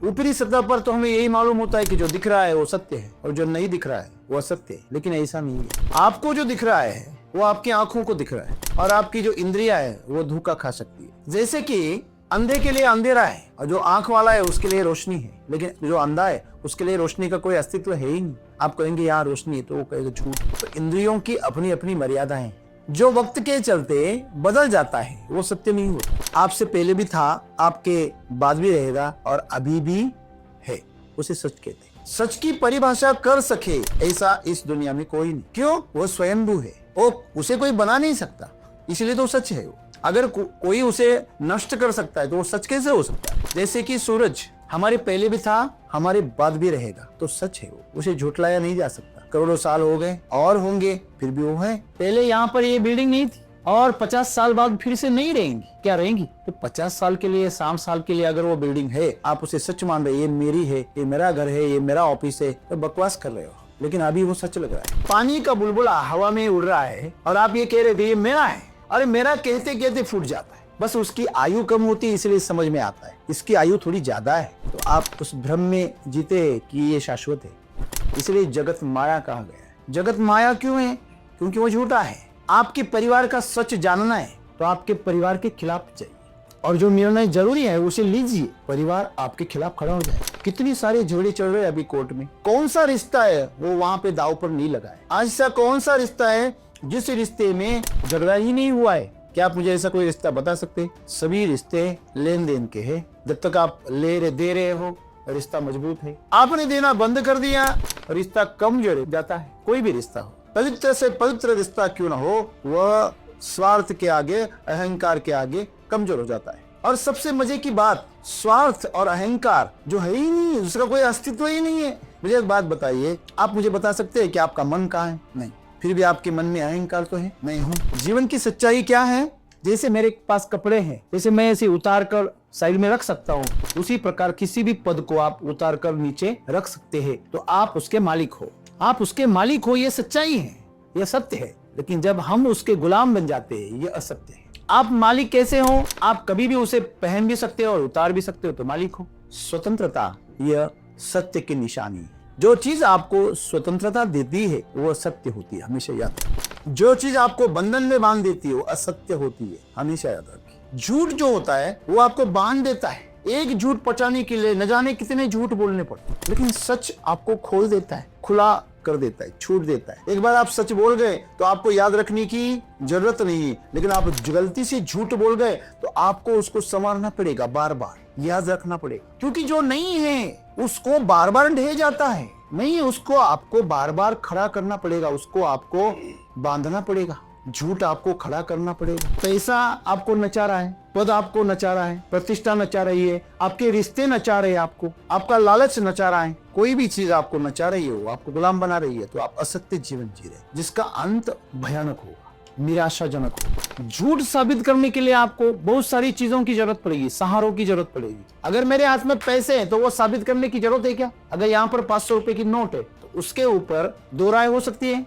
ऊपरी सतह पर तो हमें यही मालूम होता है कि जो दिख रहा है वो सत्य है और जो नहीं दिख रहा है वो असत्य है, लेकिन ऐसा नहीं है। आपको जो दिख रहा है वो आपकी आंखों को दिख रहा है और आपकी जो इंद्रियां है वो धोखा खा सकती है। जैसे कि अंधे के लिए अंधेरा है और जो आंख वाला है उसके लिए रोशनी है, लेकिन जो अंधा है उसके लिए रोशनी का कोई अस्तित्व है ही नहीं। आप कहेंगे यहाँ रोशनी है तो वो कहेगा झूठ। तो इंद्रियों की अपनी अपनी मर्यादाएं हैं, जो वक्त के चलते बदल जाता है वो सत्य नहीं होता। आपसे पहले भी था, आपके बाद भी रहेगा और अभी भी है, उसे सच कहते हैं। सच की परिभाषा कर सके ऐसा इस दुनिया में कोई नहीं। क्यों? वो स्वयंभू है, वो उसे कोई बना नहीं सकता, इसलिए तो सच है वो। अगर कोई उसे नष्ट कर सकता है तो वो सच कैसे हो सकता है? जैसे कि सूरज हमारे पहले भी था, हमारे बाद भी रहेगा, तो सच है वो, उसे झुठलाया नहीं जा सकता। करोड़ों साल हो गए और होंगे, फिर भी वो है। पहले यहाँ पर ये बिल्डिंग नहीं थी और 50 साल बाद फिर से नहीं रहेंगी। क्या रहेंगी? तो 50 साल के लिए, 60 साल के लिए अगर वो बिल्डिंग है, आप उसे सच मान रहे, ये मेरी है, ये मेरा घर है, ये मेरा ऑफिस है, तो बकवास कर रहे हो, लेकिन अभी वो सच लग रहा है। पानी का बुलबुला हवा में उड़ रहा है और आप ये कह रहे थे ये मेरा है, अरे मेरा कहते कहते फूट जाता है। बस उसकी आयु कम होती है इसलिए समझ में आता है, इसकी आयु थोड़ी ज्यादा है, तो आप उस भ्रम में जीते कि ये शाश्वत है। इसलिए जगत माया कहा गया है। जगत माया क्यों है? क्योंकि वो झूठा है। आपके परिवार का सच जानना है तो आपके परिवार के खिलाफ जाइए और जो निर्णय जरूरी है उसे लीजिए, परिवार आपके खिलाफ खड़ा हो जाए। कितनी सारे झगड़े चल रहे हैं अभी कोर्ट में। कौन सा रिश्ता है वो वहाँ पे दाव पर नहीं लगा है? आज सा कौन सा रिश्ता है जिस रिश्ते में झगड़ा ही नहीं हुआ है? क्या आप मुझे ऐसा कोई रिश्ता बता सकते? सभी रिश्ते लेन देन के हैं। जब तक आप दे रहे हो रिश्ता मजबूत है। आपने देना बंद कर दिया, रिश्ता कमजोर जाता है। कोई भी रिश्ता हो, पवित्र से पवित्र रिश्ता क्यों ना हो, वह स्वार्थ के आगे, अहंकार के आगे कमजोर हो जाता है। और सबसे मजे की बात, स्वार्थ और अहंकार जो है ही नहीं, उसका कोई अस्तित्व ही नहीं है। मुझे एक बात बताइए, आप मुझे बता सकते हैं कि आपका मन कहाँ है? नहीं। फिर भी आपके मन में अहंकार तो है? नहीं हूँ। जीवन की सच्चाई क्या है? जैसे मेरे पास कपड़े हैं, जैसे मैं इसे उतार कर साइड में रख सकता हूँ, उसी प्रकार किसी भी पद को आप उतार कर नीचे रख सकते हैं, तो आप उसके मालिक हो। आप उसके मालिक हो, ये सच्चाई है, ये सत्य है। लेकिन जब हम उसके गुलाम बन जाते हैं, ये असत्य है। आप मालिक कैसे हो? आप कभी भी उसे पहन भी सकते हो और उतार भी सकते हो, तो मालिक हो। स्वतंत्रता यह सत्य की निशानी है। जो चीज आपको स्वतंत्रता देती है वो सत्य होती है, हमेशा याद रखिए। जो चीज आपको बंधन में बांध देती है वो असत्य होती है, हमेशा याद रखिए। झूठ जो होता है वो आपको बांध देता है। एक झूठ पचाने के लिए न जाने कितने झूठ बोलने पड़ते हैं, लेकिन सच आपको खोल देता है, खुला कर देता है, छूट देता है। एक बार आप सच बोल गए तो आपको याद रखने की जरूरत नहीं है, लेकिन आप गलती से झूठ बोल गए तो आपको उसको संवारना पड़ेगा, बार बार याद रखना पड़ेगा। क्योंकि जो नहीं है उसको बार बार ढह जाता है, नहीं, उसको आपको बार बार खड़ा करना पड़ेगा, उसको आपको बांधना पड़ेगा। झूठ आपको खड़ा करना पड़ेगा। पैसा आपको नचा रहा है, पद आपको नचा रहा है, प्रतिष्ठा नचा रही है, आपके रिश्ते नचा रहे हैं आपको, आपका लालच नचा रहा है, कोई भी चीज आपको नचा रही है, वो आपको गुलाम बना रही है, तो आप असत्य जीवन जी रहे, जिसका अंत भयानक होगा, निराशाजनक होगा। झूठ साबित करने के लिए आपको बहुत सारी चीजों की जरूरत पड़ेगी, सहारों की जरूरत पड़ेगी। अगर मेरे हाथ में पैसे हैं तो वो साबित करने की जरूरत है क्या? अगर यहाँ पर 500 रुपए की नोट है तो उसके ऊपर दो राय हो सकती है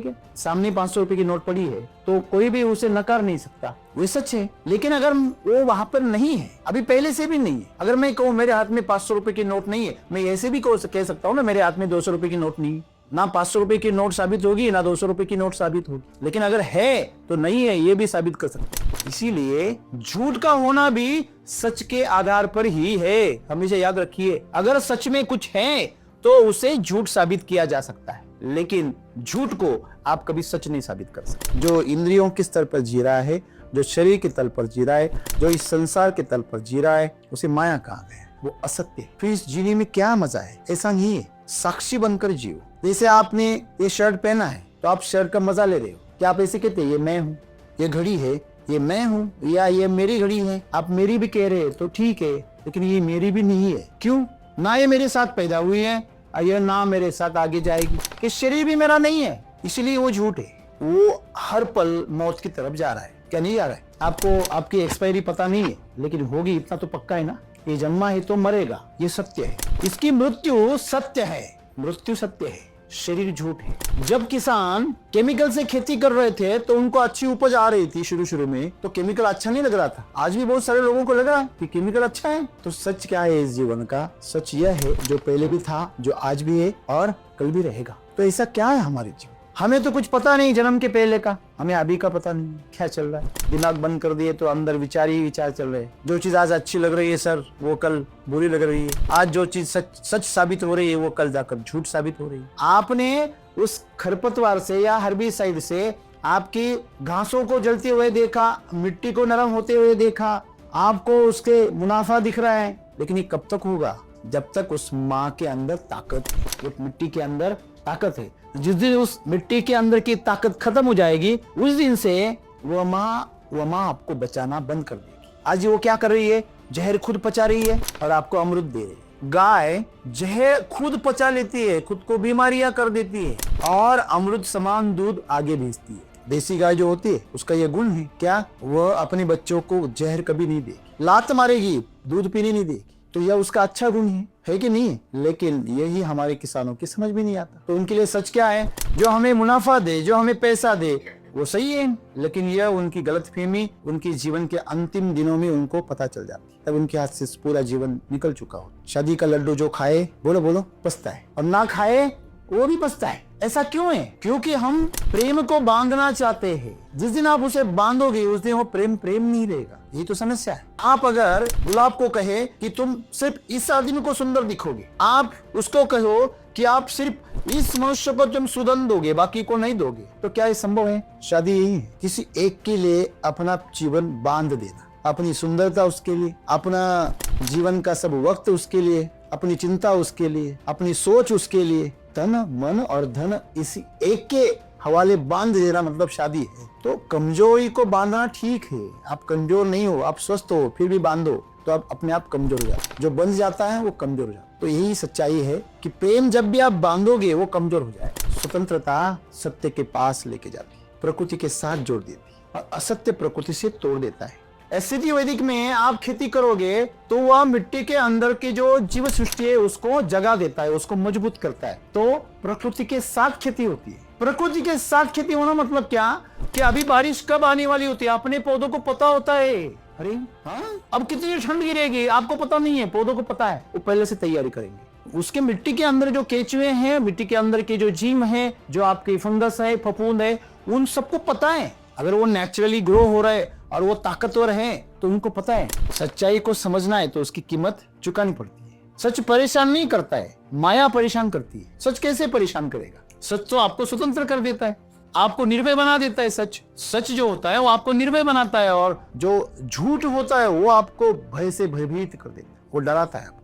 क्या? सामने 500 रुपए की नोट पड़ी है तो कोई भी उसे नकार नहीं सकता, वो सच है। लेकिन अगर वो वहां पर नहीं है, अभी पहले से भी नहीं है, अगर मैं कहूँ मेरे हाथ में 500 रुपए की नोट नहीं है, मैं ऐसे भी कह सकता हूँ ना मेरे हाथ में 200 रुपए की नोट नहीं है, ना 500 रुपए की नोट साबित होगी ना 200 रुपए की नोट साबित होगी। लेकिन अगर है तो नहीं है, ये भी साबित कर सकते हैं। इसीलिए झूठ का होना भी सच के आधार पर ही है, हमेशा याद रखिए। अगर सच में कुछ है तो उसे झूठ साबित किया जा सकता है, लेकिन झूठ को आप कभी सच नहीं साबित कर सकते। जो इंद्रियों के स्तर पर जी रहा है, जो शरीर के तल पर जी रहा है, जो इस संसार के तल पर जी रहा है, उसे माया कहा गया है, वो असत्य है। फिर इस जीने में क्या मजा है? ऐसा नहीं है, साक्षी बनकर जियो। जैसे आपने ये शर्ट पहना है तो आप शर्ट का मजा ले रहे हो, क्या आप ऐसे कहते ये मैं हूँ, ये घड़ी है ये मैं हूँ, या ये मेरी घड़ी है? आप मेरी भी कह रहे हैं तो ठीक है, लेकिन ये मेरी भी नहीं है। क्यों? ना ये मेरे साथ पैदा हुई है, ये ना मेरे साथ आगे जाएगी, कि शरीर भी मेरा नहीं है, इसलिए वो झूठ है। वो हर पल मौत की तरफ जा रहा है, क्या नहीं जा रहा है? आपको आपकी एक्सपायरी पता नहीं है, लेकिन होगी इतना तो पक्का है ना, ये जन्मा है तो मरेगा, ये सत्य है। इसकी मृत्यु सत्य है, मृत्यु सत्य है, शरीर झूठ है। जब किसान केमिकल से खेती कर रहे थे तो उनको अच्छी उपज आ रही थी शुरू शुरू में, तो केमिकल अच्छा नहीं लग रहा था। आज भी बहुत सारे लोगों को लग रहा है कि केमिकल अच्छा है। तो सच क्या है इस जीवन का? सच यह है जो पहले भी था, जो आज भी है और कल भी रहेगा। तो ऐसा क्या है हमारे जीवन? हमें तो कुछ पता नहीं जन्म के पहले का, हमें अभी का पता नहीं क्या चल रहा है। दिमाग बंद कर दिए तो अंदर विचार ही विचार चल रहे हैं। जो चीज आज अच्छी लग रही है सर, वो कल बुरी लग रही है। आज जो चीज सच साबित हो रही है, वो कल जाकर झूठ साबित हो रही है। आपने उस खरपतवार से या हर्बिसाइड से आपकी घासों को जलते हुए देखा, मिट्टी को नरम होते हुए देखा, आपको उसके मुनाफा दिख रहा है, लेकिन ये कब तक होगा? जब तक उस माँ के अंदर ताकत है, उस मिट्टी के अंदर ताकत है। जिस दिन उस मिट्टी के अंदर की ताकत खत्म हो जाएगी, उस दिन से वो माँ आपको बचाना बंद कर देगी। आज वो क्या कर रही है? जहर खुद पचा रही है और आपको अमृत दे रही है। गाय जहर खुद पचा लेती है, खुद को बीमारियां कर देती है और अमृत समान दूध आगे भेजती है। देसी गाय जो होती है उसका ये गुण है क्या? वह अपने बच्चों को जहर कभी नहीं देगी, लात मारेगी, दूध पीने नहीं देगी। तो यह उसका अच्छा गुण है कि नहीं? लेकिन यही हमारे किसानों की समझ भी नहीं आता। तो उनके लिए सच क्या है? जो हमें मुनाफा दे, जो हमें पैसा दे, वो सही है, लेकिन यह उनकी गलतफहमी उनके जीवन के अंतिम दिनों में उनको पता चल जाती है। तब उनके हाथ से पूरा जीवन निकल चुका हो। शादी का लड्डू जो खाए, बोलो पछता है, और ना खाए वो भी पछता है। ऐसा क्यों है? क्योंकि हम प्रेम को बांधना चाहते हैं। जिस दिन आप उसे बांधोगे उस दिन वो प्रेम नहीं रहेगा। ये तो समस्या है। आप अगर गुलाब को कहे कि तुम सिर्फ इस आदमी को सुंदर दिखोगे, आप उसको कहो कि आप सिर्फ इस मनुष्य को तुम सुगंध दोगे, बाकी को नहीं दोगे, तो क्या ये संभव है? शादी यही है, किसी एक के लिए अपना जीवन बांध देना, अपनी सुंदरता उसके लिए, अपना जीवन का सब वक्त उसके लिए, अपनी चिंता उसके लिए, अपनी सोच उसके लिए, तन मन और धन इसी एक के हवाले बांध देना मतलब शादी है। तो कमजोरी को बांधना ठीक है, आप कमजोर नहीं हो, आप स्वस्थ हो, फिर भी बांधो तो आप अपने आप कमजोर हो जाते। जो बंध जाता है वो कमजोर हो जाता है। तो यही सच्चाई है कि प्रेम जब भी आप बांधोगे वो कमजोर हो जाए। स्वतंत्रता सत्य के पास लेके जाती है, प्रकृति के साथ जोड़ देती है और असत्य प्रकृति से तोड़ देता है। एसिडी वैदिक में आप खेती करोगे तो वह मिट्टी के अंदर की जो जीव सृष्टि है उसको जगा देता है, उसको मजबूत करता है। तो प्रकृति के साथ खेती होती है। प्रकृति के साथ खेती होना मतलब क्या? कि अभी बारिश कब आने वाली होती है, अपने पौधों को पता होता है। अरे हाँ, अब कितनी ठंड गिरेगी आपको पता नहीं है, पौधों को पता है, वो पहले से तैयारी करेंगे। उसके मिट्टी के अंदर जो केचुए हैं, मिट्टी के अंदर के जो जीव हैं, जो आपकी फंगस है, फफूंद है, उन सबको पता है। अगर वो नेचुरली ग्रो हो रहा है और वो ताकतवर है तो उनको पता है। सच्चाई को समझना है तो उसकी कीमत चुकानी पड़ती है। सच परेशान नहीं करता है, माया परेशान करती है। सच कैसे परेशान करेगा? सच तो आपको स्वतंत्र कर देता है, आपको निर्भय बना देता है। सच जो होता है वो आपको निर्भय बनाता है, और जो झूठ होता है वो आपको भय से भयभीत कर देता है, वो डराता है आपको।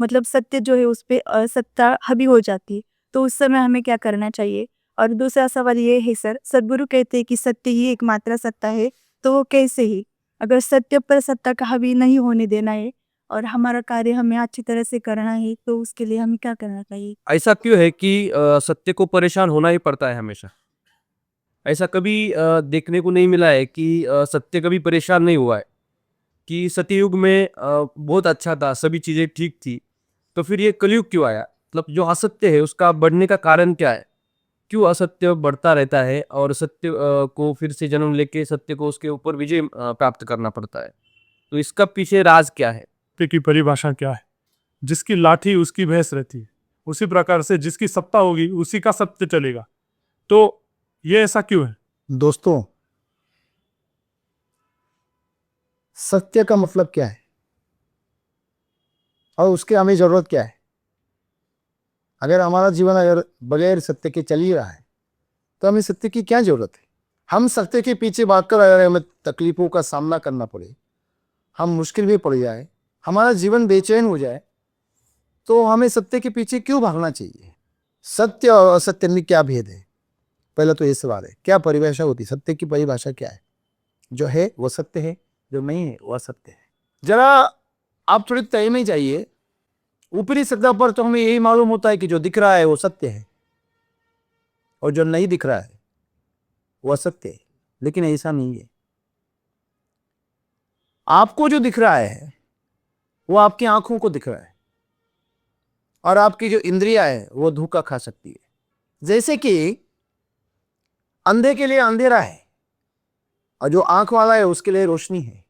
मतलब सत्य जो है उस पे असत्ता हावी हो जाती है, तो उस समय हमें क्या करना चाहिए? और दूसरा सवाल ये है सर, सद्गुरु कहते हैं कि सत्य ही एकमात्र सत्ता है, तो वो कैसे ही? अगर सत्य पर सत्ता का हावी नहीं होने देना है और हमारा कार्य हमें अच्छी तरह से करना है, तो उसके लिए हमें क्या करना चाहिए? ऐसा क्यों है कि सत्य को परेशान होना ही पड़ता है हमेशा? ऐसा कभी देखने को नहीं मिला है कि सत्य कभी परेशान नहीं हुआ है, कि सतयुग में बहुत अच्छा था, सभी चीजें ठीक थी, तो फिर ये कलयुग क्यों आया? मतलब जो असत्य है उसका बढ़ने का कारण क्या है? क्यों असत्य बढ़ता रहता है और सत्य को फिर से जन्म लेके सत्य को उसके ऊपर विजय प्राप्त करना पड़ता है? तो इसका पीछे राज क्या है? सत्य की परिभाषा क्या है? जिसकी लाठी उसकी भैंस रहती है, उसी प्रकार से जिसकी सत्ता होगी उसी का सत्य चलेगा। तो ये ऐसा क्यों है? दोस्तों, सत्य का मतलब क्या है और उसके हमें जरूरत क्या है? अगर हमारा जीवन अगर बगैर सत्य के चल ही रहा है तो हमें सत्य की क्या जरूरत है? हम सत्य के पीछे भागकर अगर हमें तकलीफों का सामना करना पड़े, हम मुश्किल में पड़ जाए, हमारा जीवन बेचैन हो जाए, तो हमें सत्य के पीछे क्यों भागना चाहिए? सत्य और असत्य में क्या भेद है? पहला तो ये सवाल है, क्या परिभाषा होती है? सत्य की परिभाषा क्या है? जो है वो सत्य है, जो नहीं है वो असत्य है। जरा आप थोड़ी तय में जाइए। ऊपरी सतह पर तो हमें यही मालूम होता है कि जो दिख रहा है वो सत्य है और जो नहीं दिख रहा है वो असत्य है, लेकिन ऐसा नहीं है। आपको जो दिख रहा है वो आपकी आंखों को दिख रहा है, और आपकी जो इंद्रिया है वो धोखा खा सकती है। जैसे कि अंधे के लिए अंधेरा है और जो आंख वाला है उसके लिए रोशनी है,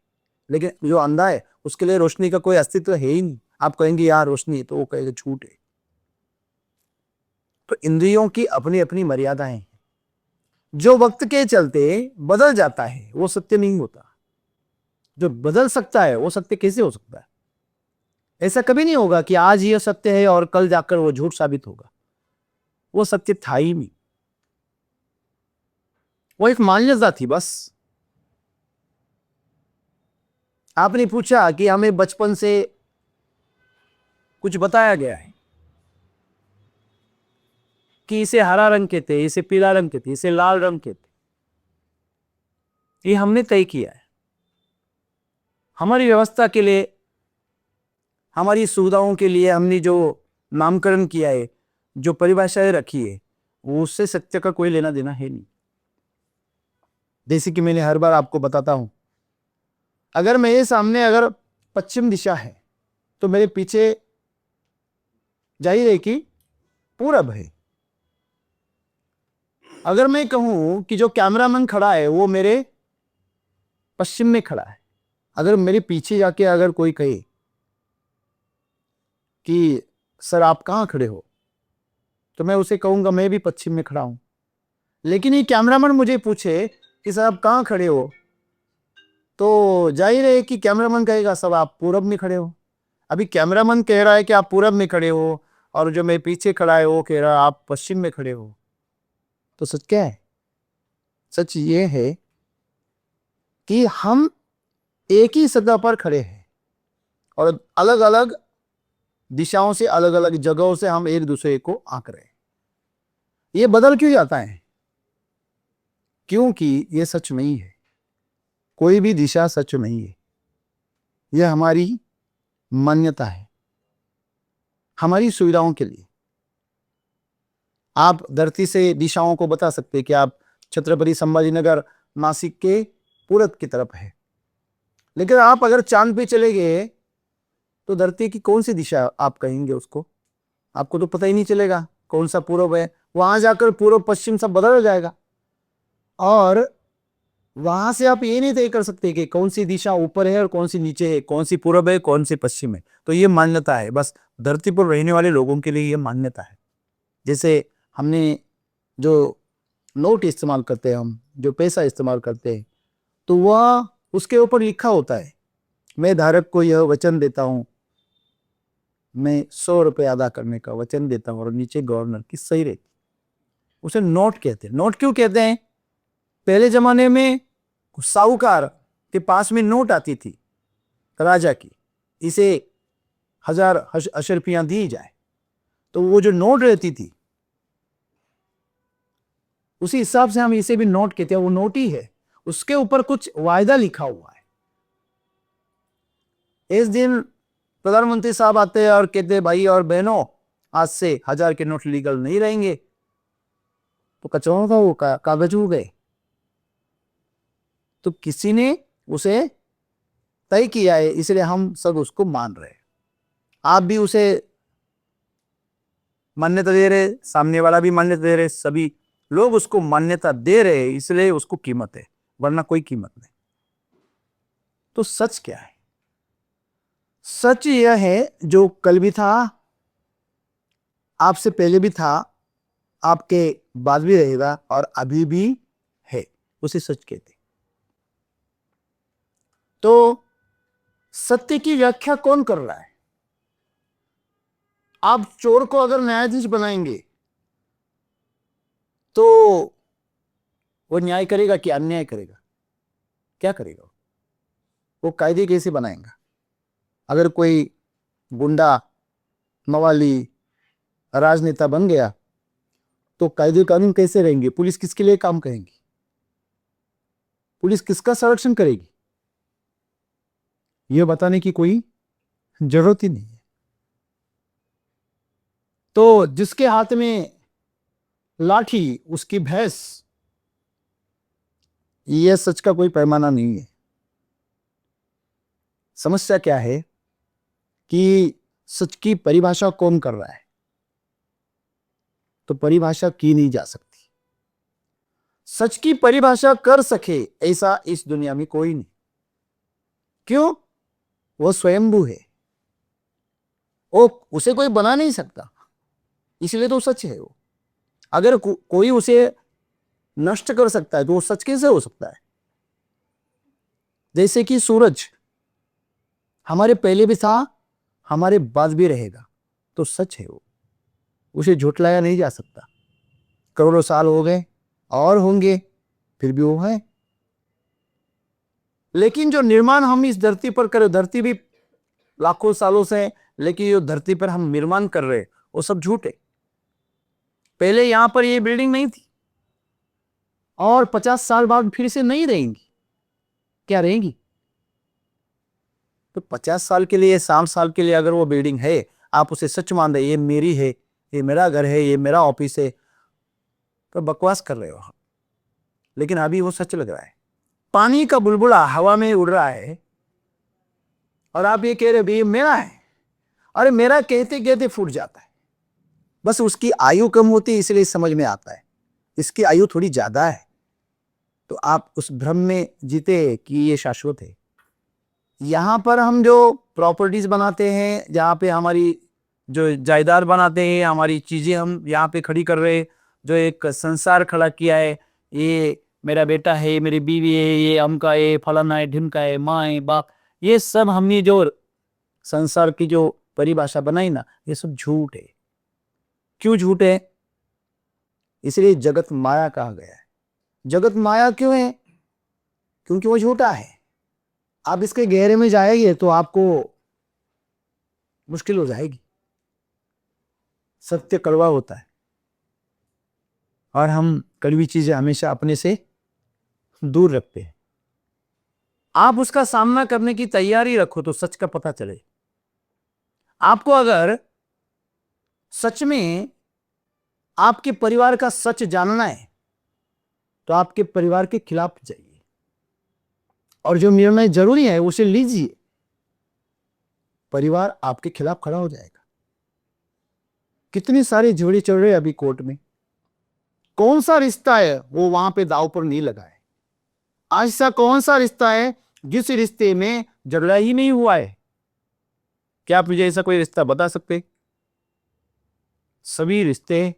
लेकिन जो अंधा है उसके लिए रोशनी का कोई अस्तित्व है ही नहीं। आप कहेंगे यार रोशनी है, तो वो कहेगा झूठ है। तो इंद्रियों की अपनी अपनी मर्यादाएं हैं। जो वक्त के चलते बदल जाता है वो सत्य नहीं होता। जो बदल सकता है वो सत्य कैसे हो सकता है? ऐसा कभी नहीं होगा कि आज ये सत्य है और कल जाकर वो झूठ साबित होगा। वो सत्य था ही नहीं, वो एक मान्यता थी बस। आपने पूछा कि हमें बचपन से कुछ बताया गया है कि इसे हरा रंग कहते, इसे पीला रंग कहते, इसे लाल रंग कहते। ये हमने तय किया है हमारी व्यवस्था के लिए, हमारी सुविधाओं के लिए। हमने जो नामकरण किया है, जो परिभाषाएं रखी है, वो उससे सत्य का कोई लेना देना है नहीं। जैसे कि मैंने हर बार आपको बताता हूं, अगर मेरे सामने अगर पश्चिम दिशा है तो मेरे पीछे जाहिर है कि पूरब है। अगर मैं कहूं कि जो कैमरामैन खड़ा है वो मेरे पश्चिम में खड़ा है, अगर मेरे पीछे जाके अगर कोई कहे कि सर आप कहां खड़े हो, तो मैं उसे कहूंगा मैं भी पश्चिम में खड़ा हूं। लेकिन ये कैमरामैन मुझे पूछे कि सर आप कहां खड़े हो, तो जाहिर है कि कैमरामैन कहेगा सब आप पूरब में खड़े हो। अभी कैमरामैन कह रहा है कि आप पूरब में खड़े हो, और जो मेरे पीछे खड़ा है वो कह रहा है आप पश्चिम में खड़े हो। तो सच क्या है? सच ये है कि हम एक ही सतह पर खड़े हैं और अलग अलग दिशाओं से, अलग अलग जगहों से हम एक दूसरे को आंक रहे हैं। ये बदल क्यों जाता है? क्योंकि ये सच नहीं है। कोई भी दिशा सच नहीं है। यह हमारी मान्यता है, हमारी सुविधाओं के लिए। आप धरती से दिशाओं को बता सकते हैं कि आप छत्रपति संभाजीनगर नासिक के पूरब की तरफ है, लेकिन आप अगर चांद पे चले गए तो धरती की कौन सी दिशा आप कहेंगे उसको? आपको तो पता ही नहीं चलेगा कौन सा पूरब है। वहां जाकर पूर्व पश्चिम सब बदल जाएगा, और वहां से आप ये नहीं तय कर सकते कि कौन सी दिशा ऊपर है और कौन सी नीचे है, कौन सी पूरब है कौन सी पश्चिम है। तो ये मान्यता है, बस धरती पर रहने वाले लोगों के लिए ये मान्यता है। जैसे हमने जो नोट इस्तेमाल करते हैं, हम जो पैसा इस्तेमाल करते हैं, तो वह उसके ऊपर लिखा होता है मैं धारक को यह वचन देता हूं, मैं 100 रुपये अदा करने का वचन देता हूं, और नीचे गवर्नर की सही रहती। उसे नोट कहते हैं। नोट क्यों कहते हैं? पहले जमाने में साहूकार के पास में नोट आती थी राजा की, इसे 1000 अशर्फियां दी जाए, तो वो जो नोट रहती थी उसी हिसाब से हम इसे भी नोट कहते हैं। वो नोट ही है, उसके ऊपर कुछ वायदा लिखा हुआ है। इस दिन प्रधानमंत्री साहब आते हैं और कहते हैं भाई और बहनों आज से 1000 के नोट लीगल नहीं रहेंगे, तो कचौड़ का वो कागज हो गए। तो किसी ने उसे तय किया है, इसलिए हम सब उसको मान रहे हैं। आप भी उसे मान्यता दे रहे, सामने वाला भी मान्यता दे रहे, सभी लोग उसको मान्यता दे रहे, इसलिए उसको कीमत है, वरना कोई कीमत नहीं। तो सच क्या है? सच यह है जो कल भी था, आपसे पहले भी था, आपके बाद भी रहेगा और अभी भी है, उसे सच कहते। तो सत्य की व्याख्या कौन कर रहा है? आप चोर को अगर न्यायाधीश बनाएंगे तो वो न्याय करेगा कि अन्याय करेगा? क्या करेगा? वो कायदे कैसे बनाएगा? अगर कोई गुंडा, मवाली, राजनेता बन गया तो कायदे कानून कैसे रहेंगे? पुलिस किसके लिए काम करेंगी? पुलिस किसका संरक्षण करेगी? यह बताने की कोई जरूरत ही नहीं है। तो जिसके हाथ में लाठी उसकी भैंस, यह सच का कोई पैमाना नहीं है। समस्या क्या है कि सच की परिभाषा कौन कर रहा है, तो परिभाषा की नहीं जा सकती। सच की परिभाषा कर सके ऐसा इस दुनिया में कोई नहीं। क्यों? वो स्वयंभू है, वो उसे कोई बना नहीं सकता, इसलिए तो सच है वो। अगर कोई उसे नष्ट कर सकता है तो वो सच कैसे हो सकता है? जैसे कि सूरज हमारे पहले भी था, हमारे बाद भी रहेगा, तो सच है वो, उसे झुठलाया नहीं जा सकता। करोड़ों साल हो गए और होंगे, फिर भी वो है। लेकिन जो निर्माण हम इस धरती पर कर, धरती भी लाखों सालों से है, लेकिन जो धरती पर हम निर्माण कर रहे वो सब झूठ है। पहले यहां पर ये बिल्डिंग नहीं थी और 50 साल बाद फिर से नहीं रहेंगी। क्या रहेंगी? तो 50 साल के लिए, 60 साल के लिए अगर वो बिल्डिंग है, आप उसे सच मान रहे ये मेरी है, ये मेरा घर है, ये मेरा ऑफिस है, तो बकवास कर रहे हो आप। लेकिन अभी वो सच लग रहा है। पानी का बुलबुला हवा में उड़ रहा है और आप ये कह रहे हो ये मेरा है। अरे मेरा कहते कहते फूट जाता है, बस उसकी आयु कम होती है इसलिए समझ में आता है, इसकी आयु थोड़ी ज्यादा है, तो आप उस भ्रम में जीते कि ये शाश्वत है। यहां पर हम जो प्रॉपर्टीज बनाते हैं, जहां पे हमारी जो जायदाद बनाते हैं, हमारी चीजें हम यहाँ पे खड़ी कर रहे हैं, जो एक संसार खड़ा किया है, ये मेरा बेटा है, मेरी बीवी है, ये अमका है, फलाना है, ढिमका है, माँ है, बाप, ये सब हमने जो संसार की जो परिभाषा बनाई ना, ये सब झूठ है। क्यों झूठ है? इसलिए जगत माया कहा गया है। जगत माया क्यों है? क्योंकि वो झूठा है। आप इसके गहरे में जाएंगे तो आपको मुश्किल हो जाएगी। सत्य कड़वा होता है और हम कड़वी चीजें हमेशा अपने से दूर रखते हैं। आप उसका सामना करने की तैयारी रखो तो सच का पता चले। आपको अगर सच में आपके परिवार का सच जानना है तो आपके परिवार के खिलाफ जाइए और जो निर्णय जरूरी है उसे लीजिए। परिवार आपके खिलाफ खड़ा हो जाएगा। कितनी सारी झगड़े चल रहे अभी कोर्ट में, कौन सा रिश्ता है वो वहां पे दाव पर नहीं लगा है। ऐसा कौन सा रिश्ता है जिस रिश्ते में झगड़ा ही नहीं हुआ है? क्या आप मुझे ऐसा कोई रिश्ता बता सकते? सभी रिश्ते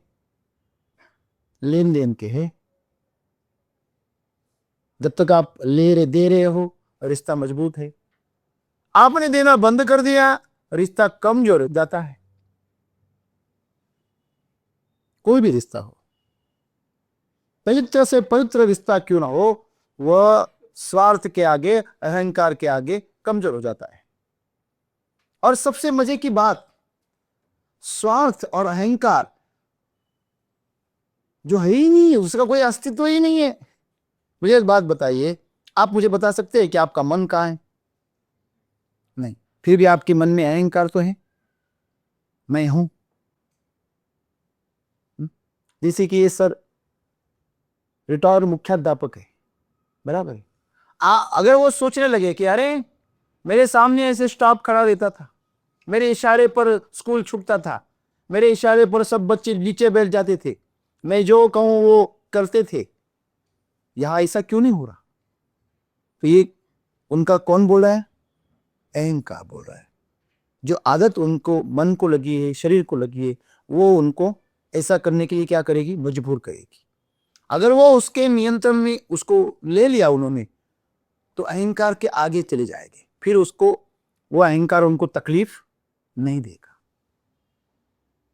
लेन देन के हैं। जब तक आप ले रहे दे रहे हो रिश्ता मजबूत है। आपने देना बंद कर दिया, रिश्ता कमजोर हो जाता है। कोई भी रिश्ता हो, पवित्र से पवित्र रिश्ता क्यों ना हो, वह स्वार्थ के आगे, अहंकार के आगे कमजोर हो जाता है। और सबसे मजे की बात, स्वार्थ और अहंकार जो है ही नहीं, उसका कोई अस्तित्व ही नहीं है। मुझे एक बात बताइए, आप मुझे बता सकते हैं कि आपका मन कहाँ है? नहीं, फिर भी आपके मन में अहंकार तो है, मैं हूं। जैसे कि ये सर रिटायर मुख्याध्यापक है, बराबर है। अगर वो सोचने लगे कि अरे मेरे सामने ऐसे स्टाफ खड़ा रहता था, मेरे इशारे पर स्कूल छूटता था, मेरे इशारे पर सब बच्चे नीचे बैठ जाते थे, मैं जो कहूं वो करते थे, यहां ऐसा क्यों नहीं हो रहा? तो ये उनका कौन बोल रहा है? अहंकार बोल रहा है। जो आदत उनको मन को लगी है, शरीर को लगी है, वो उनको ऐसा करने के लिए क्या करेगी? मजबूर करेगी। अगर वो उसके नियंत्रण में उसको ले लिया उन्होंने, तो अहंकार के आगे चले जाएंगे, फिर उसको वो अहंकार उनको तकलीफ नहीं देगा।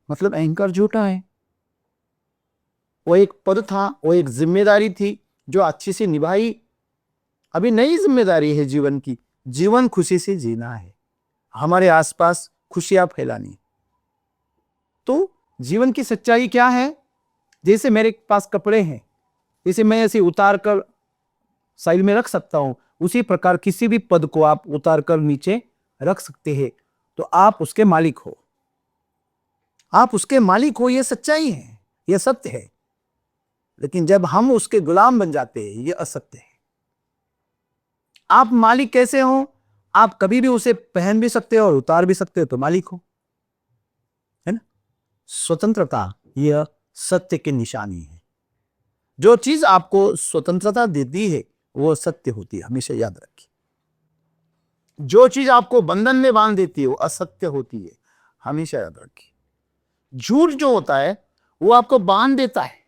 मतलब अहंकार झूठा है। वो एक पद था, वो एक जिम्मेदारी थी जो अच्छी से निभाई। अभी नई जिम्मेदारी है जीवन की, जीवन खुशी से जीना है, हमारे आसपास खुशियां फैलानी। तो जीवन की सच्चाई क्या है? जैसे मेरे पास कपड़े हैं, इसे मैं ऐसे उतार कर साइड में रख सकता हूं, उसी प्रकार किसी भी पद को आप उतार कर नीचे रख सकते हैं, तो आप उसके मालिक हो। आप उसके मालिक हो, यह सच्चाई है, यह सत्य है। लेकिन जब हम उसके गुलाम बन जाते हैं, यह असत्य है। आप मालिक कैसे हो? आप कभी भी उसे पहन भी सकते हो और उतार भी सकते हो, तो मालिक हो, है ना। स्वतंत्रता यह सत्य की निशानी है। जो चीज आपको स्वतंत्रता देती है वो सत्य होती है, हमेशा याद रखिए। जो चीज आपको बंधन में बांध देती है वो असत्य होती है, हमेशा याद रखिए। झूठ जो होता है वो आपको बांध देता है।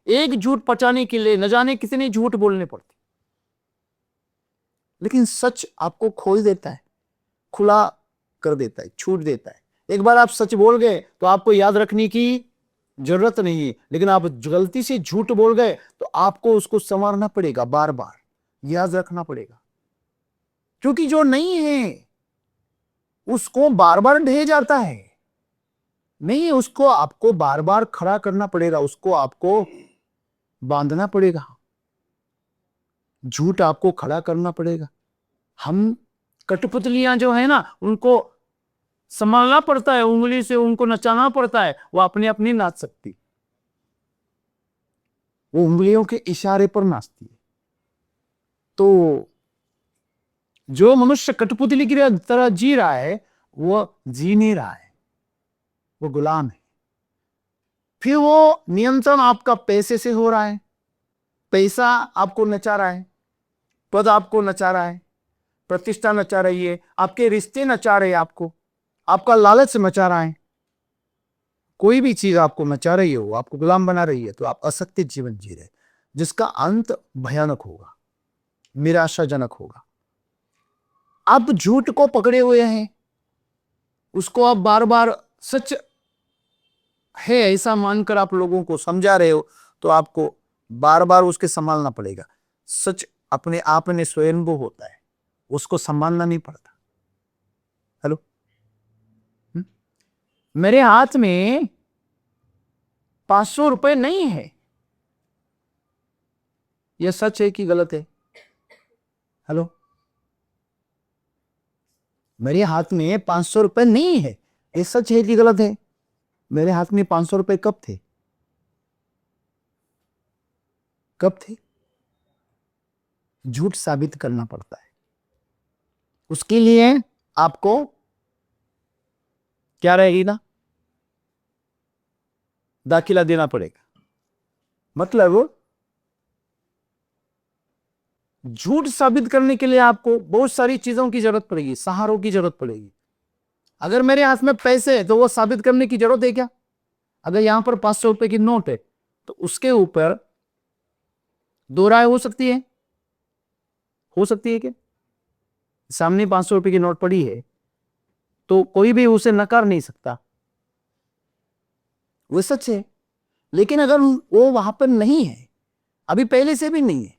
एक झूठ पचाने के लिए न जाने कितने झूठ बोलने पड़ते, लेकिन सच आपको खोल देता है, खुला कर देता है, छूट देता है। एक बार आप सच बोल गए तो आपको याद रखने की जरूरत नहीं है, लेकिन आप गलती से झूठ बोल गए तो आपको उसको संवारना पड़ेगा, बार बार याद रखना पड़ेगा। क्योंकि जो नहीं है उसको बार बार ढह जाता है, नहीं, उसको आपको बार बार खड़ा करना पड़ेगा, उसको आपको बांधना पड़ेगा, झूठ आपको खड़ा करना पड़ेगा। हम कठपुतलियां जो है ना उनको संभालना पड़ता है, उंगली से उनको नचाना पड़ता है, वो अपने अपनी नाच सकती, वो उंगलियों के इशारे पर नाचती है। तो जो मनुष्य कठपुतली की तरह जी रहा है वो जी नहीं रहा है, वो गुलाम है। फिर वो नियंत्रण आपका पैसे से हो रहा है, पैसा आपको नचा रहा है, पद आपको नचा रहा है, प्रतिष्ठा नचा रही है, आपके रिश्ते नचा रहे हैं, आपको आपका लालच मचा रहा है। कोई भी चीज आपको नचा रही हो, आपको गुलाम बना रही है, तो आप असत्य जीवन जी रहे, जिसका अंत भयानक होगा, निराशाजनक होगा। आप झूठ को पकड़े हुए हैं, उसको आप बार बार सच है ऐसा मानकर आप लोगों को समझा रहे हो, तो आपको बार बार उसके संभालना पड़ेगा। सच अपने आप में स्वयंभू होता है, उसको संभालना नहीं पड़ता। हेलो, मेरे हाथ में 500 रुपए नहीं है, यह सच है कि गलत है? हेलो, मेरे हाथ में 500 रुपए नहीं है, ये सच है कि गलत है? मेरे हाथ में 500 रुपए कब थे? कब थे? झूठ साबित करना पड़ता है, उसके लिए आपको क्या रहेगी ना, दाखिला देना पड़ेगा। मतलब झूठ साबित करने के लिए आपको बहुत सारी चीजों की जरूरत पड़ेगी, सहारों की जरूरत पड़ेगी। अगर मेरे हाथ में पैसे है तो वो साबित करने की जरूरत है क्या? अगर यहां पर 500 रुपए की नोट है तो उसके ऊपर दो राय हो सकती है, हो सकती है क्या? सामने 500 रुपए की नोट पड़ी है तो कोई भी उसे नकार नहीं सकता, वो सच है। लेकिन अगर वो वहां पर नहीं है, अभी पहले से भी नहीं है,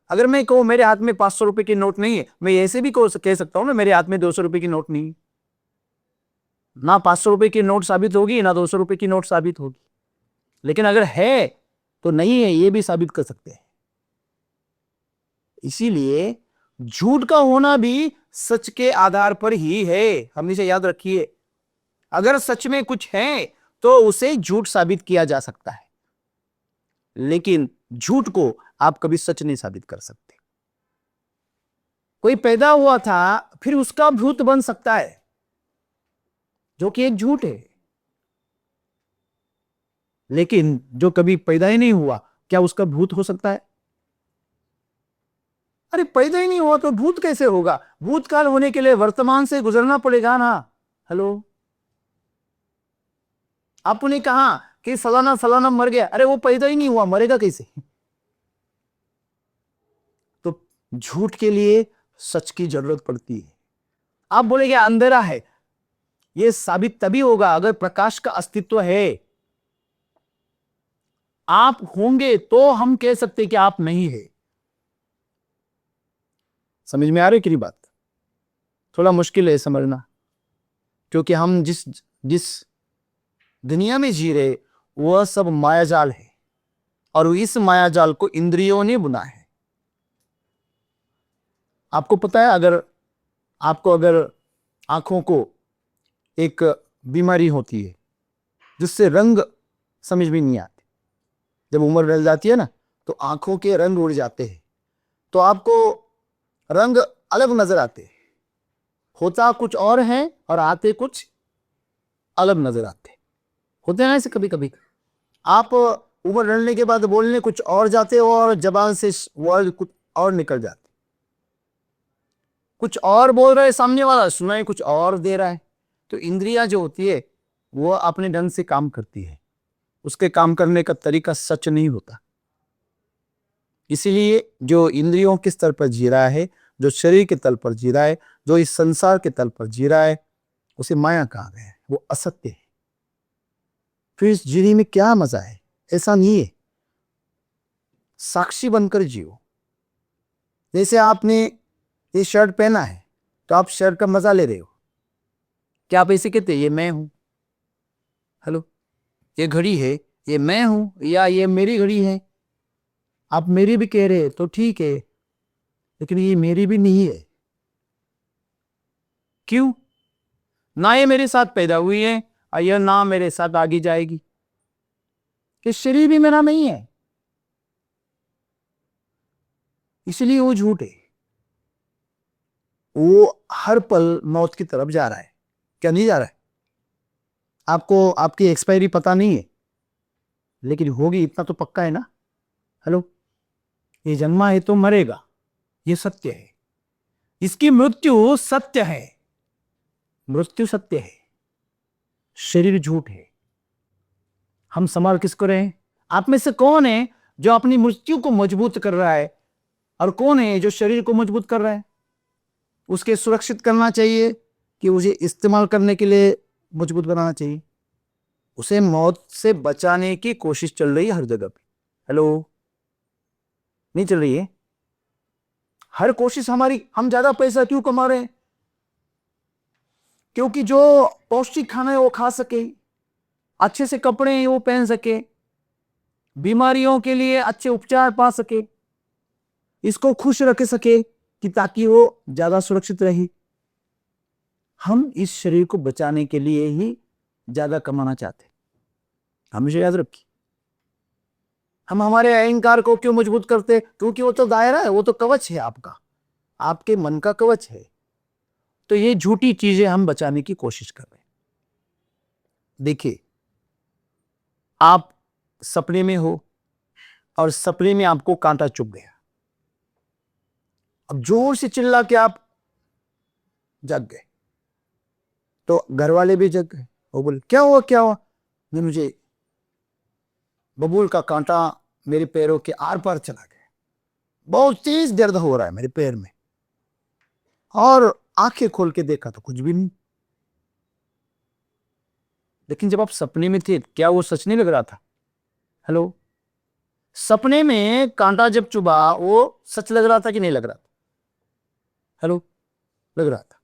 अगर मैं कहूं मेरे हाथ में 500 रुपए की नोट नहीं है, मैं ऐसे भी कह सकता हूं ना मेरे हाथ में 200 रुपए की नोट नहीं है, ना 500 रुपए की नोट साबित होगी ना 200 रुपए की नोट साबित होगी। लेकिन अगर है तो नहीं है ये भी साबित कर सकते हैं। इसीलिए झूठ का होना भी सच के आधार पर ही है, हमेशा याद रखिए। अगर सच में कुछ है तो उसे झूठ साबित किया जा सकता है, लेकिन झूठ को आप कभी सच नहीं साबित कर सकते। कोई पैदा हुआ था फिर उसका भूत बन सकता है, जो कि एक झूठ है, लेकिन जो कभी पैदा ही नहीं हुआ क्या उसका भूत हो सकता है? अरे पैदा ही नहीं हुआ तो भूत कैसे होगा? भूतकाल होने के लिए वर्तमान से गुजरना पड़ेगा ना। हेलो, आपने कहा कि फलाना फलाना मर गया, अरे वो पैदा ही नहीं हुआ, मरेगा कैसे? तो झूठ के लिए सच की जरूरत पड़ती है। आप बोलेंगे अंधेरा है, यह साबित तभी होगा अगर प्रकाश का अस्तित्व है। आप होंगे तो हम कह सकते कि आप नहीं है। समझ में आ रही कि बात? थोड़ा मुश्किल है समझना, क्योंकि हम जिस जिस दुनिया में जी रहे वह सब मायाजाल है, और इस मायाजाल को इंद्रियों ने बुना है। आपको पता है, अगर आंखों को एक बीमारी होती है जिससे रंग समझ में नहीं आते, जब उम्र बढ़ जाती है ना तो आंखों के रंग उड़ जाते हैं, तो आपको रंग अलग नजर आते हैं। होता कुछ और है और आते कुछ अलग नजर आते होते हैं ना। ऐसे कभी कभी आप ऊपर लड़ने के बाद बोलने कुछ और जाते हो और जबान से वर्ड कुछ और निकल जाते, कुछ और बोल रहे सामने वाला, सुनाई कुछ और दे रहा है। तो इंद्रियां जो होती है वो अपने ढंग से काम करती है, उसके काम करने का तरीका सच नहीं होता। इसीलिए जो इंद्रियों के स्तर पर जी रहा है, जो शरीर के तल पर जी रहा है, जो इस संसार के तल पर जी रहा है, उसे माया कहा गया है, वो असत्य है। फिर इस जीने में क्या मजा है? ऐसा नहीं है। साक्षी बनकर जियो। जैसे आपने ये शर्ट पहना है तो आप शर्ट का मजा ले रहे हो, क्या आप ऐसे कहते ये मैं हूं? हेलो, ये घड़ी है, ये मैं हूं या ये मेरी घड़ी है? आप मेरी भी कह रहे हैं तो ठीक है, लेकिन ये मेरी भी नहीं है। क्यों? ना ये मेरे साथ पैदा हुई है और यह ना मेरे साथ आगे जाएगी। कि शरीर भी मेरा नहीं है, इसलिए वो झूठ है। वो हर पल मौत की तरफ जा रहा है। क्या नहीं जा रहा है? आपको आपकी एक्सपायरी पता नहीं है, लेकिन होगी इतना तो पक्का है ना। हेलो, ये जन्मा है तो मरेगा, ये सत्य है। इसकी मृत्यु सत्य है, मृत्यु सत्य है, शरीर झूठ है। हम संभाल किसको रहे हैं? आप में से कौन है जो अपनी मृत्यु को मजबूत कर रहा है और कौन है जो शरीर को मजबूत कर रहा है? उसके सुरक्षित करना चाहिए कि उसे इस्तेमाल करने के लिए मजबूत बनाना चाहिए? उसे मौत से बचाने की कोशिश चल रही है हर जगह पे। हेलो, नहीं चल रही है? हर कोशिश हमारी, हम ज्यादा पैसा क्यों कमा रहे हैं? क्योंकि जो पौष्टिक खाना है वो खा सके, अच्छे से कपड़े हैं वो पहन सके, बीमारियों के लिए अच्छे उपचार पा सके, इसको खुश रख सके कि ताकि वो ज्यादा सुरक्षित रहे। हम इस शरीर को बचाने के लिए ही ज्यादा कमाना चाहते हैं। हमेशा याद रखिए, हम हमारे अहंकार को क्यों मजबूत करते? क्योंकि वो तो दायरा है, वो तो कवच है आपका, आपके मन का कवच है। तो ये झूठी चीजें हम बचाने की कोशिश कर रहे हैं। देखिए, आप सपने में हो और सपने में आपको कांटा चुभ गया, अब जोर से चिल्ला के आप जग गए, तो घर वाले भी जग गए। वो बोले क्या हुआ क्या हुआ? नहीं, मुझे बबूल का कांटा मेरे पैरों के आर पार चला गया, बहुत तेज दर्द हो रहा है मेरे पैर में। और आंखें खोल के देखा तो कुछ भी नहीं। लेकिन जब आप सपने में थे, क्या वो सच नहीं लग रहा था? हेलो, सपने में कांटा जब चुभा वो सच लग रहा था कि नहीं लग रहा था? हेलो, लग रहा था,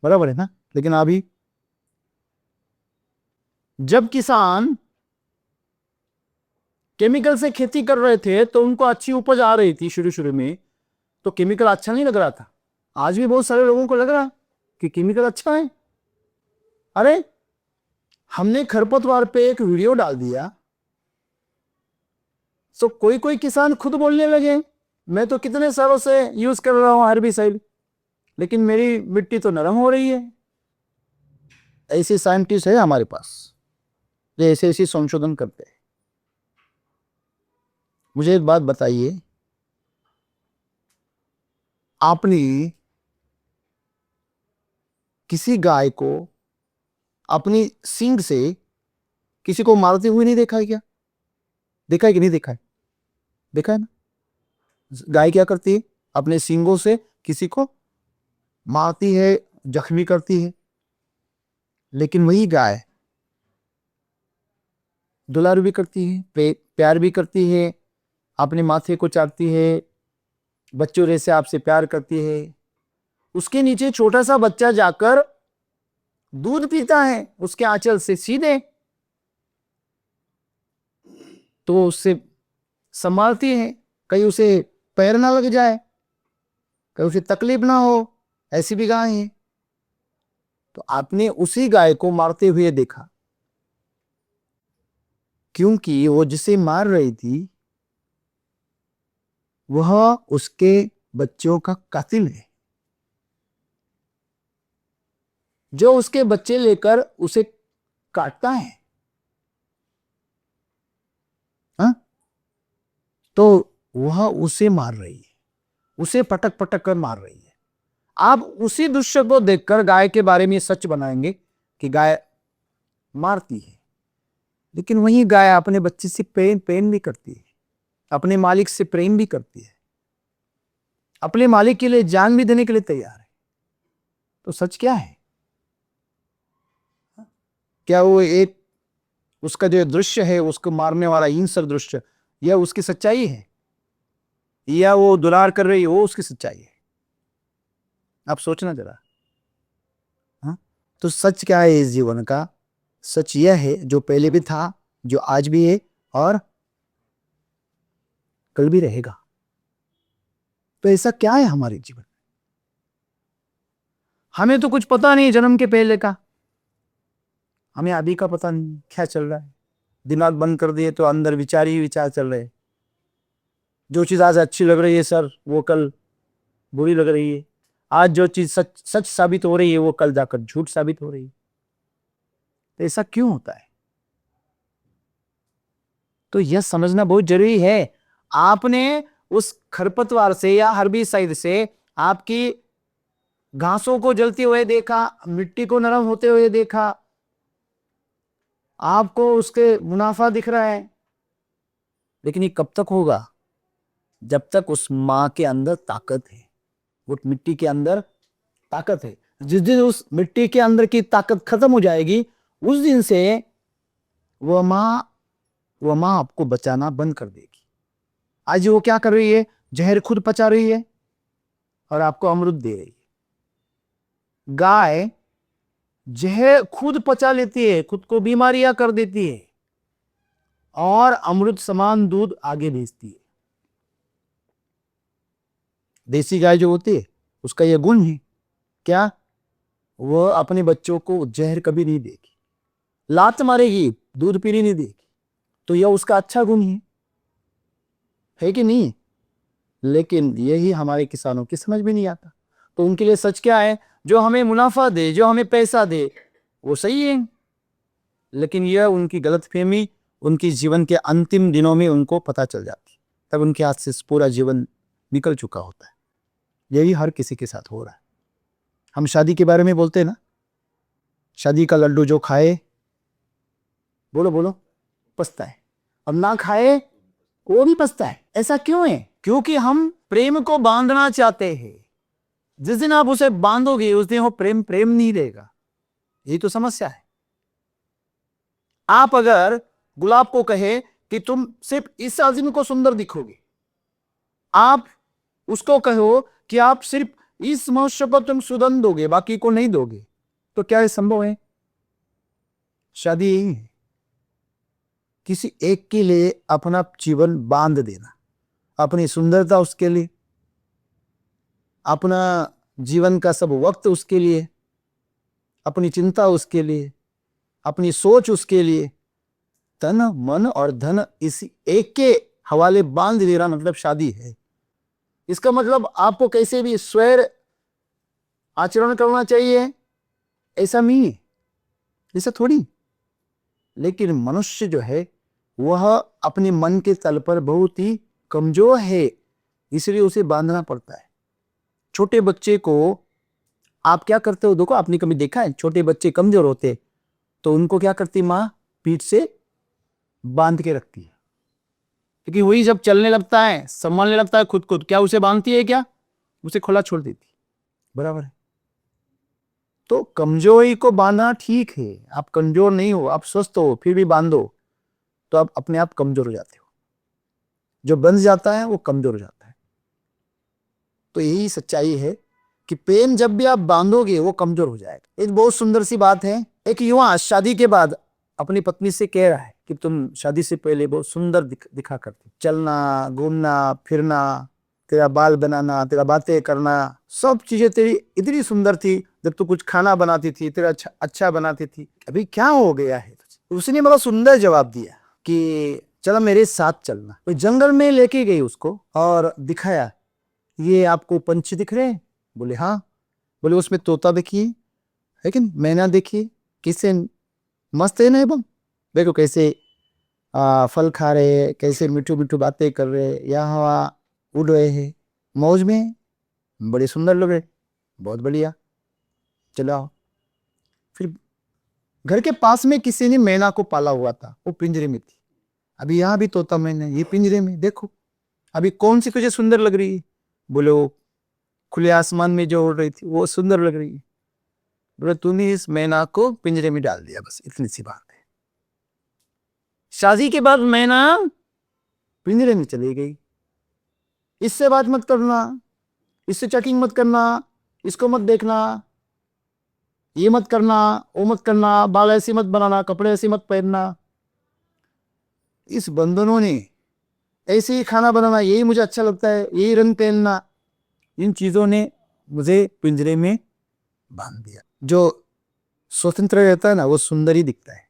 बराबर है ना। लेकिन अभी जब किसान केमिकल से खेती कर रहे थे तो उनको अच्छी उपज आ रही थी शुरू शुरू में, तो केमिकल अच्छा नहीं लग रहा था। आज भी बहुत सारे लोगों को लग रहा कि केमिकल अच्छा है। अरे, हमने खरपतवार पे एक वीडियो डाल दिया तो कोई कोई किसान खुद बोलने लगे मैं तो कितने सालों से यूज कर रहा हूं हर्बिसाइड, लेकिन मेरी मिट्टी तो नरम हो रही है। ऐसे साइंटिस्ट है हमारे पास जो ऐसे ऐसे संशोधन करते हैं। मुझे एक बात बताइए, आपने किसी गाय को अपनी सींग से किसी को मारते हुए नहीं देखा है क्या? देखा है कि नहीं देखा है? देखा है ना। गाय क्या करती है? अपने सींगों से किसी को मारती है, जख्मी करती है। लेकिन वही गाय दुलार भी करती है, प्यार भी करती है, अपने माथे को चाटती है, बच्चों जैसे आपसे प्यार करती है। उसके नीचे छोटा सा बच्चा जाकर दूध पीता है उसके आंचल से सीधे, तो उससे संभालती है, कहीं उसे पैर ना लग जाए, कहीं उसे तकलीफ ना हो। ऐसी भी गाय है। तो आपने उसी गाय को मारते हुए देखा, क्योंकि वो जिसे मार रही थी वह उसके बच्चों का कातिल है। जो उसके बच्चे लेकर उसे काटता है, हाँ? तो वह उसे मार रही है, उसे पटक पटक कर मार रही है। आप उसी दृश्य को देखकर गाय के बारे में सच बनाएंगे कि गाय मारती है, लेकिन वही गाय अपने बच्चे से प्रेम भी करती है, अपने मालिक से प्रेम भी करती है, अपने मालिक के लिए जान भी देने के लिए तैयार है। तो सच क्या है? क्या वो एक उसका जो दृश्य है, उसको मारने वाला हिंसक दृश्य, यह उसकी सच्चाई है, या वो दुलार कर रही है वो उसकी सच्चाई है? आप सोचना जरा। हाँ? तो सच क्या है इस जीवन का? सच यह है जो पहले भी था, जो आज भी है और कल भी रहेगा। तो ऐसा क्या है हमारे जीवन में? हमें तो कुछ पता नहीं जन्म के पहले का, हमें अभी का पता नहीं क्या चल रहा है। दिमाग बंद कर दिए तो अंदर विचार ही विचार चल रहे हैं। जो चीज आज अच्छी लग रही है सर, वो कल बुरी लग रही है। आज जो चीज सच सच साबित हो रही है, वो कल जाकर झूठ साबित हो रही है। तो ऐसा क्यों होता है? तो यह समझना बहुत जरूरी है। आपने उस खरपतवार से या हर्बिसाइड से आपकी घासों को जलते हुए देखा, मिट्टी को नरम होते हुए देखा, आपको उसके मुनाफा दिख रहा है, लेकिन ये कब तक होगा? जब तक उस मां के अंदर ताकत है, वो मिट्टी के अंदर ताकत है। जिस दिन उस मिट्टी के अंदर की ताकत खत्म हो जाएगी, उस दिन से वह मां आपको बचाना बंद कर देगी। आज वो क्या कर रही है? जहर खुद पचा रही है और आपको अमृत दे रही है। गाय जहर खुद पचा लेती है, खुद को बीमारियां कर देती है और अमृत समान दूध आगे भेजती है। देसी गाय जो होती है उसका यह गुण है क्या? वह अपने बच्चों को जहर कभी नहीं देगी, लात मारेगी, दूध पीने नहीं देगी। तो यह उसका अच्छा गुण है कि नहीं? लेकिन यही हमारे किसानों की समझ में नहीं आता। तो उनके लिए सच क्या है? जो हमें मुनाफा दे, जो हमें पैसा दे, वो सही है, लेकिन यह उनकी गलतफहमी उनकी जीवन के अंतिम दिनों में उनको पता चल जाती, तब उनके हाथ से पूरा जीवन निकल चुका होता है। यही हर किसी के साथ हो रहा है। हम शादी के बारे में बोलते हैं ना, शादी का लड्डू जो खाए, बोलो बोलो, पछता अब ना खाए वो भी पछता है। ऐसा क्यों है? क्योंकि हम प्रेम को बांधना चाहते हैं। जिस दिन आप उसे बांधोगे उस दिन वो प्रेम नहीं रहेगा। यही तो समस्या है। आप अगर गुलाब को कहे कि तुम सिर्फ इस आदमी को सुंदर दिखोगे, आप उसको कहो कि आप सिर्फ इस मनुष्य को तुम सुगंध दोगे, बाकी को नहीं दोगे, तो क्या ये संभव है? शादी यही है, किसी एक के लिए अपना जीवन बांध देना, अपनी सुंदरता उसके लिए, अपना जीवन का सब वक्त उसके लिए, अपनी चिंता उसके लिए, अपनी सोच उसके लिए, तन मन और धन इसी एक के हवाले बांध देना मतलब शादी है। इसका मतलब आपको कैसे भी स्वैर आचरण करना चाहिए ऐसा नहीं है, ऐसा थोड़ी। लेकिन मनुष्य जो है वह अपने मन के तल पर बहुत ही कमजोर है, इसलिए उसे बांधना पड़ता है। छोटे बच्चे को आप क्या करते हो? देखो, आपने कभी देखा है छोटे बच्चे कमजोर होते तो उनको क्या करती माँ? पीठ से बांध के रखती है, क्योंकि वही जब चलने लगता है, संभालने लगता है खुद को, क्या उसे बांधती है? क्या उसे खुला छोड़ देती? बराबर है। तो कमजोरी को बांधना ठीक है। आप कमजोर नहीं हो, आप स्वस्थ हो, फिर भी बांधो तो आप अपने आप कमजोर हो जाते हो। जो बंध जाता है वो कमजोर हो जाता है। तो यही सच्चाई है कि प्रेम जब भी आप बांधोगे वो कमजोर हो जाएगा। एक बहुत सुंदर सी बात है, एक युवा शादी के बाद अपनी पत्नी से कह रहा है कि तुम शादी से पहले बहुत सुंदर दिखा करती, चलना, घूमना, फिरना, तेरा बाल बनाना, तेरा बातें करना, सब चीजें तेरी इतनी सुंदर थी। जब तू कुछ खाना बनाती थी तेरा अच्छा बनाती थी, अभी क्या हो गया है? उसने बड़ा सुंदर जवाब दिया कि चलो मेरे साथ चलना। तो जंगल में लेके गई उसको और दिखाया, ये आपको पंछी दिख रहे हैं? बोले हाँ। बोले उसमें तोता देखिए, लेकिन मैना देखिए किससे मस्त है ना एवं देखो कैसे फल खा रहे, कैसे मिठू मिठू बातें कर रहे, यहाँ उड़ रहे हैं, मौज में, बड़े सुंदर लग रहे, बहुत बढ़िया। चलो आओ। फिर घर के पास में किसी ने मैना को पाला हुआ था, वो पिंजरे में थी। अभी यहाँ भी तोता मैना, ये पिंजरे में, देखो अभी कौन सी तुझे सुंदर लग रही है? बोले वो खुले आसमान में जो उड़ रही थी वो सुंदर लग रही है। बोले तूने इस मैना को पिंजरे में डाल दिया, बस इतनी सी बात है। शादी के बाद मैना पिंजरे में चली गई। इससे बात मत करना, इससे चैटिंग मत करना, इसको मत देखना, ये मत करना, वो मत करना, बाल ऐसे मत बनाना, कपड़े ऐसे मत पहनना। इस बंधनों ने ऐसे ही खाना बनाना, यही मुझे अच्छा लगता है, यही रंग पहनना, इन चीजों ने मुझे पिंजरे में बांध दिया। जो स्वतंत्र रहता है ना वो सुंदर ही दिखता है,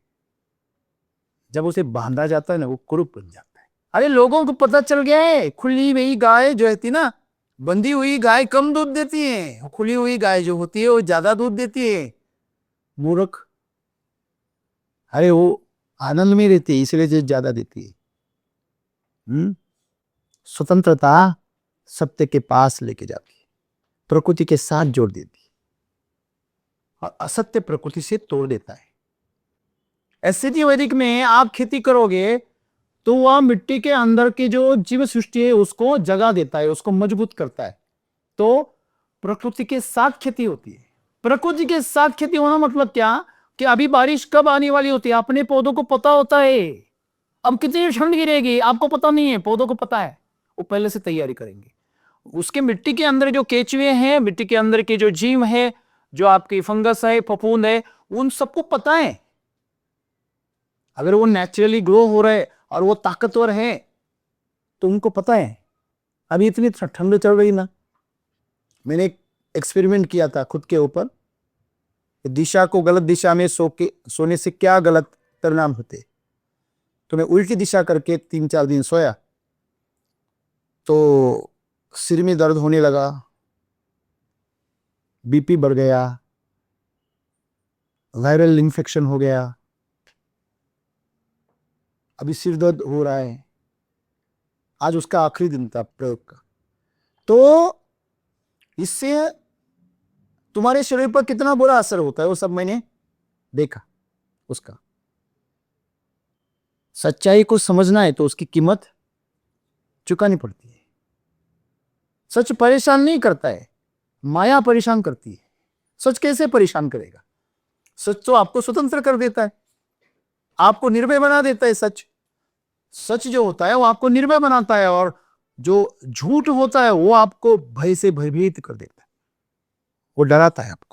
जब उसे बांधा जाता है ना वो कुरूप बन जाता है। अरे लोगों को पता चल गया है, खुली हुई गाय जो रहती ना, बंधी हुई गाय कम दूध देती है, खुली हुई गाय जो होती है वो ज्यादा दूध देती है। मूर्ख, अरे वो आनंद में रहती है इसलिए जो ज्यादा देती है। स्वतंत्रता सत्य के पास लेके जाती है, प्रकृति के साथ जोड़ देती है, और असत्य प्रकृति से तोड़ देता है। एससीटी वैदिक में आप खेती करोगे तो वह मिट्टी के अंदर की जो जीव सृष्टि है उसको जगा देता है, उसको मजबूत करता है। तो प्रकृति के साथ खेती होती है। प्रकृति के साथ खेती होना मतलब क्या कि अभी बारिश कब आने वाली होती है अपने पौधों को पता होता है। अब कितनी ठंड गिरेगी आपको पता नहीं है, पौधों को पता है, वो पहले से तैयारी करेंगे। उसके मिट्टी के अंदर जो केचुए हैं, मिट्टी के अंदर के जो जीव है, जो आपकी फंगस है, फफूंद है, उन सबको पता है। अगर वो नेचुरली ग्रो हो रहे और वो ताकतवर है तो उनको पता है। अभी इतनी ठंड चल रही ना, मैंने एक एक्सपेरिमेंट किया था खुद के ऊपर, दिशा को गलत दिशा में सोने से क्या गलत परिणाम होते। तो मैं उल्टी दिशा करके 3-4 दिन सोया तो सिर में दर्द होने लगा, बीपी बढ़ गया, वायरल इन्फेक्शन हो गया, अभी सिर दर्द हो रहा है। आज उसका आखिरी दिन था प्रयोग का। तो इससे तुम्हारे शरीर पर कितना बुरा असर होता है वो सब मैंने देखा। उसका सच्चाई को समझना है तो उसकी कीमत चुकानी पड़ती है। सच परेशान नहीं करता है, माया परेशान करती है। सच कैसे परेशान करेगा? सच तो आपको स्वतंत्र कर देता है, आपको निर्भय बना देता है। सच जो होता है वो आपको निर्भय बनाता है, और जो झूठ होता है वो आपको भय से भयभीत कर देता है, वो डराता है आपको।